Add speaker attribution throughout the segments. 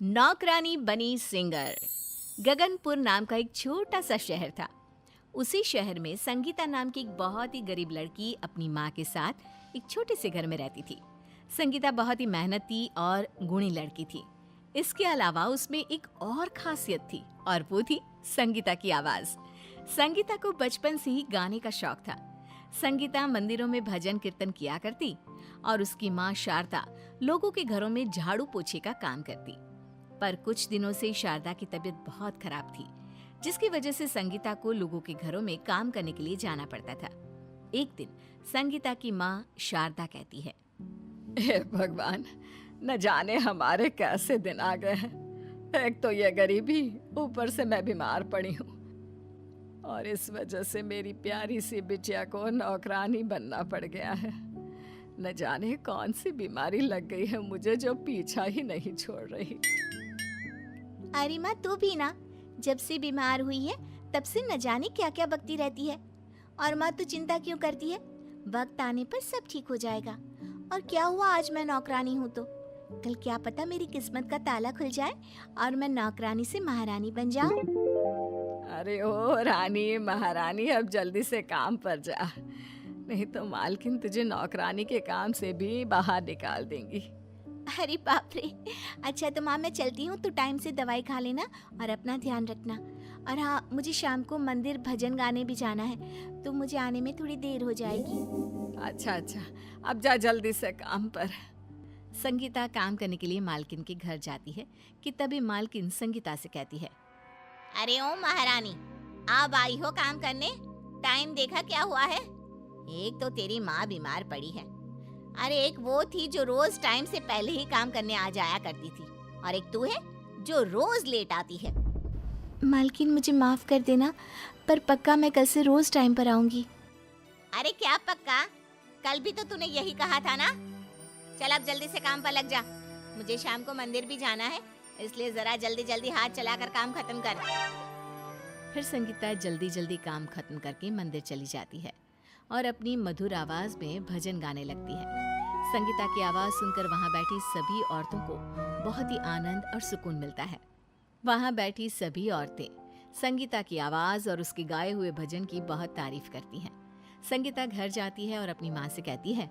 Speaker 1: नौकरानी बनी सिंगर। गगनपुर नाम का एक छोटा सा शहर था। उसी शहर में संगीता नाम की एक बहुत ही गरीब लड़की अपनी माँ के साथ एक छोटे से घर में रहती थी। संगीता बहुत ही मेहनती और गुणी लड़की थी। इसके अलावा उसमें एक और खासियत थी और वो थी संगीता की आवाज। संगीता को बचपन से ही गाने का शौक था। संगीता मंदिरों में भजन कीर्तन किया करती और उसकी माँ शारदा लोगों के घरों में झाड़ू पोछे का काम करती। पर कुछ दिनों से शारदा की तबीयत बहुत खराब थी, जिसकी वजह से संगीता को लोगों के घरों में काम करने के लिए जाना पड़ता था। एक दिन संगीता की माँ शारदा कहती है,
Speaker 2: हे भगवान, न जाने हमारे कैसे दिन आ गए हैं। एक तो ये गरीबी, ऊपर से मैं बीमार पड़ी हूँ और इस वजह से मेरी प्यारी सी बिटिया को नौकरानी बनना पड़ गया है। न जाने कौन सी बीमारी लग गई है मुझे, जो पीछा ही नहीं छोड़ रही।
Speaker 3: अरे माँ, तू भी ना जब से बीमार हुई है तब से न जाने क्या क्या बकती रहती है। और माँ, तू चिंता क्यों करती है? वक्त आने पर सब ठीक हो जाएगा। और क्या हुआ, आज मैं नौकरानी हूँ तो कल क्या पता मेरी किस्मत का ताला खुल जाए और मैं नौकरानी से महारानी बन जाऊं।
Speaker 2: अरे ओ रानी महारानी, अब जल्दी से काम पर जा, नहीं तो मालकिन तुझे नौकरानी के काम से भी बाहर निकाल देंगी।
Speaker 3: अरे बाप रे। अच्छा तो माँ, मैं चलती हूँ, तू टाइम से दवाई खा लेना और अपना ध्यान रखना। और हाँ, मुझे शाम को मंदिर भजन गाने भी जाना है, तो मुझे आने में थोड़ी देर हो जाएगी।
Speaker 2: अच्छा, अब जा जल्दी से काम पर।
Speaker 1: संगीता काम करने के लिए मालकिन के घर जाती है कि तभी मालकिन संगीता से कहती है,
Speaker 3: अरे ओ महारानी, अब आई हो काम करने? टाइम देखा क्या हुआ है? एक तो तेरी माँ बीमार पड़ी है, अरे एक वो थी जो रोज टाइम से पहले ही काम करने आ जाया करती थी, और एक तू है जो रोज लेट आती है। मालकिन, मुझे माफ कर देना, पर पक्का मैं कल से रोज टाइम पर आऊंगी। अरे क्या पक्का? कल भी तो तूने यही कहा था ना। चल अब जल्दी से काम पर लग जा, मुझे शाम को मंदिर भी जाना है, इसलिए जरा जल्दी जल्दी हाथ चलाकर काम खत्म कर।
Speaker 1: फिर संगीता जल्दी जल्दी काम खत्म करके मंदिर चली जाती है और अपनी मधुर आवाज में भजन गाने लगती है। संगीता की आवाज सुनकर वहां बैठी सभी औरतों को बहुत ही आनंद और सुकून मिलता है। वहां बैठी सभी औरतें संगीता की आवाज और उसके गाए हुए भजन की बहुत तारीफ करती हैं। संगीता घर जाती है और अपनी माँ से कहती है,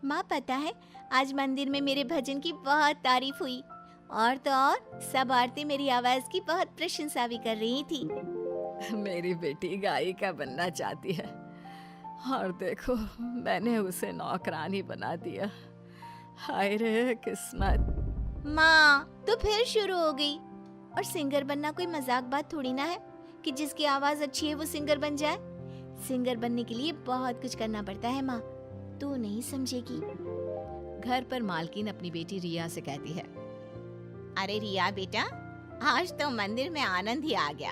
Speaker 3: माँ, पता है आज मंदिर में मेरे भजन की बहुत तारीफ हुई, और तो और सब औरतें मेरी आवाज की बहुत प्रशंसा भी कर रही थी।
Speaker 2: मेरी बेटी गायिका बनना चाहती है और देखो मैंने उसे नौकरानी बना दिया। हाय रे किस्मत।
Speaker 3: माँ, तो फिर शुरू हो गई। और सिंगर बनना कोई मजाक बात थोड़ी ना है कि जिसकी आवाज अच्छी है वो सिंगर बन जाए। सिंगर बनने के लिए बहुत कुछ करना पड़ता है माँ, तू नहीं समझेगी।
Speaker 1: घर पर मालकिन अपनी बेटी रिया से कहती है,
Speaker 3: अरे रिया बेटा, आज तो मंदिर में आनंद ही आ गया।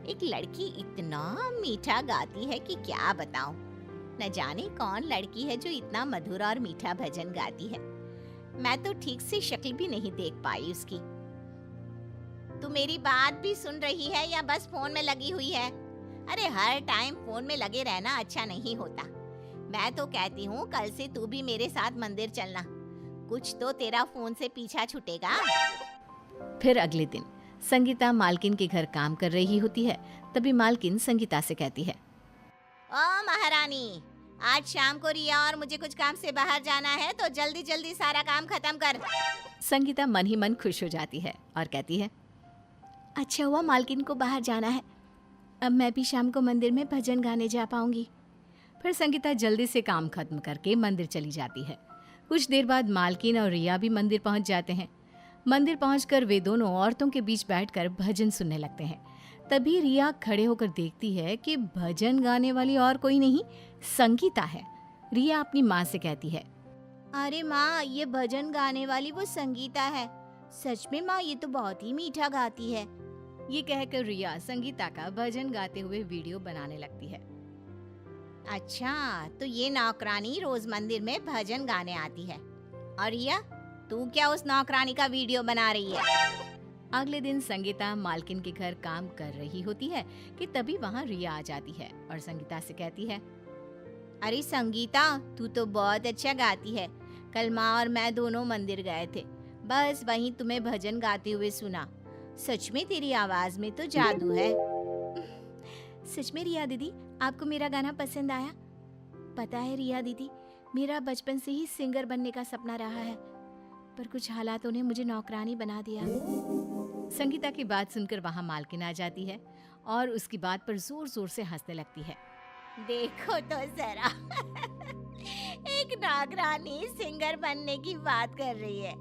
Speaker 3: एक लड़की इतना मीठा गाती है कि क्या बताऊं। न जाने कौन लड़की है जो इतना मधुर और मीठा भजन गाती है। मैं तो ठीक से शक्ल भी नहीं देख पाई उसकी। तू मेरी बात भी सुन रही है या बस फोन में लगी हुई है? अरे हर टाइम फोन में लगे रहना अच्छा नहीं होता। मैं तो कहती हूँ कल से तू भी मेरे साथ मंदिर चलना, कुछ तो तेरा फोन से पीछा छूटेगा।
Speaker 1: फिर अगले दिन संगीता मालकिन के घर काम कर रही होती है। तभी मालकिन संगीता से कहती है,
Speaker 3: ओ महारानी, आज शाम को रिया और मुझे कुछ काम से बाहर जाना है, तो जल्दी जल्दी सारा काम खत्म कर।
Speaker 1: संगीता मन ही मन खुश हो जाती है और कहती है,
Speaker 3: अच्छा हुआ मालकिन को बाहर जाना है, अब मैं भी शाम को मंदिर में भजन गाने जा पाऊंगी।
Speaker 1: फिर संगीता जल्दी से काम खत्म करके मंदिर चली जाती है। कुछ देर बाद मालकिन और रिया भी मंदिर पहुंच जाते हैं। मंदिर पहुंचकर वे दोनों औरतों के बीच बैठकर भजन सुनने लगते हैं। तभी रिया खड़े होकर देखती है कि भजन गाने वाली और कोई नहीं, संगीता है। रिया अपनी माँ से कहती है,
Speaker 3: अरे माँ, ये भजन गाने वाली वो संगीता है। सच में माँ, ये तो बहुत ही मीठा गाती है।
Speaker 1: ये कहकर रिया संगीता का भजन गाते हुए वीडियो बनाने लगती है।
Speaker 3: अच्छा, तो ये नौकरानी रोज मंदिर में भजन गाने आती है, और रिया, तू क्या उस नौकरानी का वीडियो बना रही है?
Speaker 1: अगले दिन संगीता मालकिन के घर काम कर रही होती है कि तभी वहाँ रिया आ जाती है और संगीता से कहती है,
Speaker 3: अरे संगीता, तू तो बहुत अच्छा गाती है। कल माँ और मैं दोनों मंदिर गए थे, बस वहीं तुम्हें भजन गाते हुए सुना। सच में तेरी आवाज में तो जादू है।
Speaker 1: सच में रिया दीदी, आपको मेरा गाना पसंद आया? पता है रिया दीदी, मेरा बचपन से ही सिंगर बनने का सपना रहा है, पर कुछ हालातों ने मुझे नौकरानी बना दिया। संगीता की बात सुनकर वहां मालकिन आ जाती है और उसकी बात पर जोर जोर से हंसने लगती है।
Speaker 3: देखो तो जरा एक नौकरानी सिंगर बनने की बात कर रही है।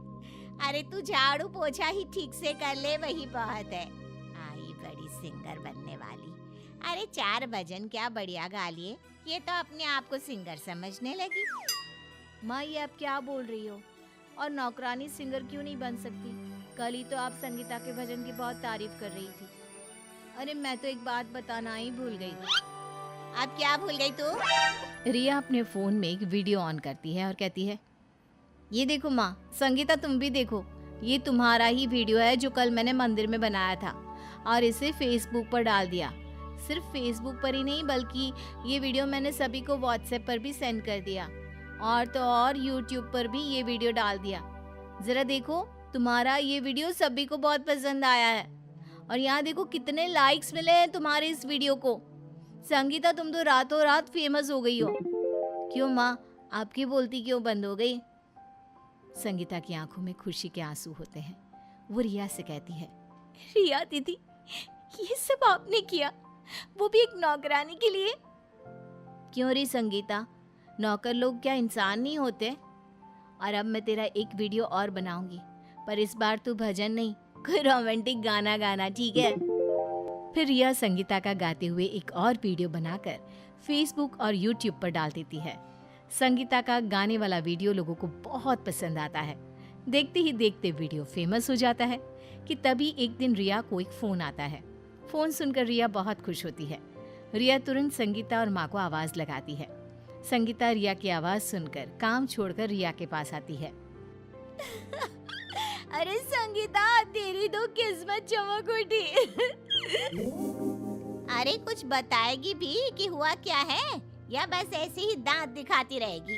Speaker 3: अरे तू झाड़ू पोछा ही ठीक से कर ले, वही बहुत है। आई बड़ी सिंगर बनने वाली। अरे 4 भजन क्या बढ़िया गा लिए, ये तो अपने आप को सिंगर समझने लगी।
Speaker 1: माँ, ये आप क्या बोल रही हो? और नौकरानी सिंगर क्यों नहीं बन सकती? कल ही तो आप संगीता के भजन की बहुत तारीफ कर रही थी। अरे मैं तो एक बात बताना ही भूल गई।
Speaker 3: अब क्या भूल गई तू?
Speaker 1: रिया अपने फोन में एक वीडियो ऑन करती है और कहती है, ये देखो माँ, संगीता तुम भी देखो, ये तुम्हारा ही वीडियो है जो कल मैंने मंदिर में बनाया था और इसे फेसबुक पर डाल दिया। सिर्फ फेसबुक पर ही नहीं, बल्कि ये वीडियो मैंने सभी को व्हाट्सएप पर भी सेंड कर दिया, और तो और यूट्यूब पर भी ये वीडियो डाल दिया। जरा देखो, तुम्हारा ये वीडियो सभी को बहुत पसंद आया है और यहाँ देखो कितने लाइक्स मिले हैं तुम्हारे इस वीडियो को। संगीता, तुम तो रातों रात फेमस हो गई हो। क्यों माँ, आपकी बोलती क्यों बंद हो गई? संगीता की आंखों में खुशी के आंसू होते हैं। वो रिया से कहती है, रिया दीदी, ये सब आपने किया, वो भी एक नौकरानी के लिए? क्यों रे संगीता, नौकर लोग क्या इंसान नहीं होते? और अब मैं तेरा एक वीडियो और बनाऊंगी, पर इस बार तू भजन नहीं, कोई रोमांटिक गाना गाना, ठीक है? फिर रिया संगीता का गाते हुए एक और वीडियो बनाकर फेसबुक और यूट्यूब पर डाल देती है। संगीता का गाने वाला वीडियो लोगों को बहुत पसंद आता है। देखते ही देखते वीडियो फेमस हो जाता है कि तभी एक दिन रिया को एक फोन आता है। फोन सुनकर रिया बहुत खुश होती है। रिया तुरंत संगीता और माँ को आवाज लगाती है। संगीता रिया की आवाज सुनकर काम छोड़कर रिया के पास आती है।
Speaker 3: अरे संगीता, तेरी तो किस्मत चमक उठी। अरे कुछ बताएगी भी कि हुआ क्या है, या बस ऐसे ही दांत दिखाती रहेगी?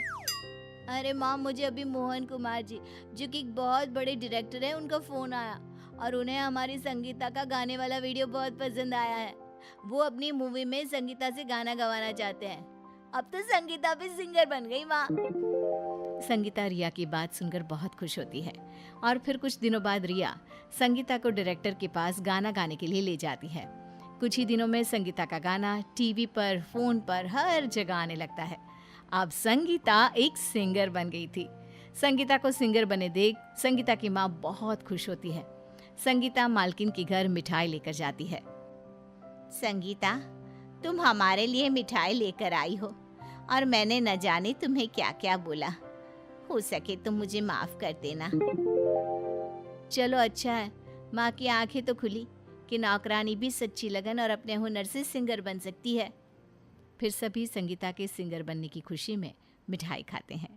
Speaker 1: अरे माँ, मुझे अभी मोहन कुमार जी, जो कि एक बहुत बड़े डायरेक्टर है, उनका फोन आया और उन्हें हमारी संगीता का गाने वाला वीडियो बहुत पसंद आया है। वो अपनी मूवी में संगीता से गाना गवाना चाहते हैं। अब तो संगीता भी सिंगर बन गई माँ। संगीता रिया की बात सुनकर बहुत खुश होती है और फिर कुछ दिनों बाद रिया संगीता को डायरेक्टर के पास गाना गाने के लिए ले जाती है। कुछ ही दिनों में संगीता का गाना टीवी पर, फोन पर, हर जगह आने लगता है। अब संगीता एक सिंगर बन गई थी। संगीता को सिंगर बने देख संगीता की माँ बहुत खुश होती है। संगीता मालकिन के घर मिठाई लेकर जाती है।
Speaker 3: संगीता, तुम हमारे लिए मिठाई लेकर आई हो और मैंने न जाने तुम्हें क्या क्या बोला। हो सके तो मुझे माफ कर देना।
Speaker 1: चलो अच्छा है, माँ की आंखें तो खुली कि नौकरानी भी सच्ची लगन और अपने हुनर से सिंगर बन सकती है। फिर सभी संगीता के सिंगर बनने की खुशी में मिठाई खाते हैं।